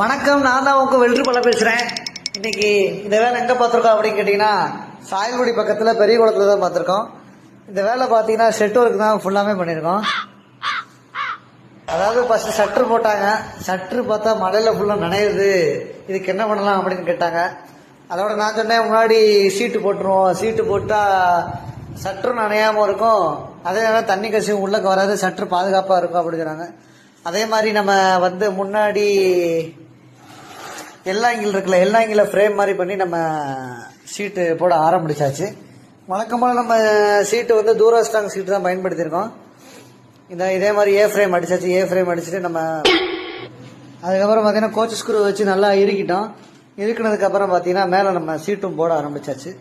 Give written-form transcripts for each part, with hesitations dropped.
வணக்கம், நான் தான் உங்க வெற்றி பல பேசுகிறேன். இன்னைக்கு இந்த வேலை எங்கே பார்த்துருக்கோம் அப்படின்னு கேட்டிங்கன்னா, சாயல்குடி பக்கத்தில் பெரிய குளத்தில் தான் பார்த்துருக்கோம். இந்த வேலை பார்த்தீங்கன்னா ஷெட் ஒர்க் தான் ஃபுல்லாமே பண்ணியிருக்கோம். அதாவது ஃபஸ்ட்டு ஷட்ரு போட்டாங்க. ஷட்ரு பார்த்தா மழையில் ஃபுல்லாக நனையுது, இதுக்கு என்ன பண்ணலாம் அப்படின்னு கேட்டாங்க. அதோட நான் சொன்னேன், முன்னாடி சீட்டு போட்டுருவோம், சீட்டு போட்டால் சட்ரு நனையாமல் இருக்கும், அதே நேரம் தண்ணி கசிவும் உள்ளே வராது, சட்ரு பாதுகாப்பாக இருக்கும் அப்படின்னு சொன்னாங்க. அதே மாதிரி நம்ம முன்னாடி எல்லாங்கில் இருக்குல்ல, எல்லாங்கில ஃப்ரேம் மாதிரி பண்ணி நம்ம சீட்டு போட ஆரம்பிச்சாச்சு. வழக்கம் போல் நம்ம சீட்டு தூரஸ்டாங் சீட்டு தான் பயன்படுத்தியிருக்கோம். இதே மாதிரி ஏ ஃப்ரேம் அடிச்சாச்சு. ஏ ஃப்ரேம் அடிச்சுட்டு நம்ம அதுக்கப்புறம் பார்த்தீங்கன்னா கோச் ஸ்க்ரூ வச்சு நல்லா இறுக்கிட்டோம். இறுக்கினதுக்கப்புறம் பார்த்தீங்கன்னா மேலே நம்ம சீட்டும் போட ஆரம்பிச்சாச்சு.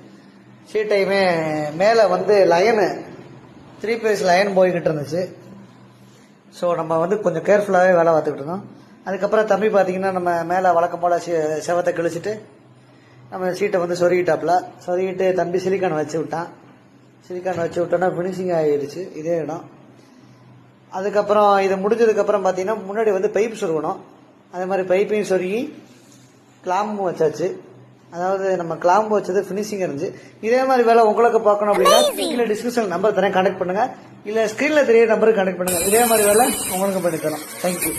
சீட்டையுமே மேலே லயனு 3 பேஸ் லயன் போய்கிட்டு இருந்துச்சு. ஸோ நம்ம கொஞ்சம் கேர்ஃபுல்லாகவே வேலை பார்த்துக்கிட்டு இருந்தோம். அதுக்கப்புறம் தம்பி பார்த்தீங்கன்னா நம்ம மேலே வழக்கம் போல் செவத்தை கிழிச்சிட்டு நம்ம சீட்டை சொருகிட்டாப்புல. சொருகிட்டு தம்பி சிலிக்கான் வச்சு விட்டான். சிலிக்கான் வச்சு விட்டோன்னா ஃபினிஷிங் ஆகிடுச்சு இதே இடம். அதுக்கப்புறம் இது முடிஞ்சதுக்கப்புறம் பார்த்தீங்கன்னா முன்னாடி பைப் சொருகணும். அதே மாதிரி பைப்பையும் சொருகி கிளாம்பும் வச்சாச்சு. அதாவது நம்ம கிளாம்பு வச்சது ஃபினிஷிங் இருந்துச்சு. இதே மாதிரி வேலை உங்களுக்கு பார்க்கணும் அப்படின்னா கீழே டிஸ்கிரிப்ஷன் நம்பர் தரேன், கான்டாக்ட் பண்ணுங்க. இல்லை ஸ்க்ரீனில் தெரிய நம்பருக்கு கான்டாக்ட் பண்ணுங்க. இதே மாதிரி வேலை உங்களுக்கு பண்ணி தரோம். தேங்க்யூ.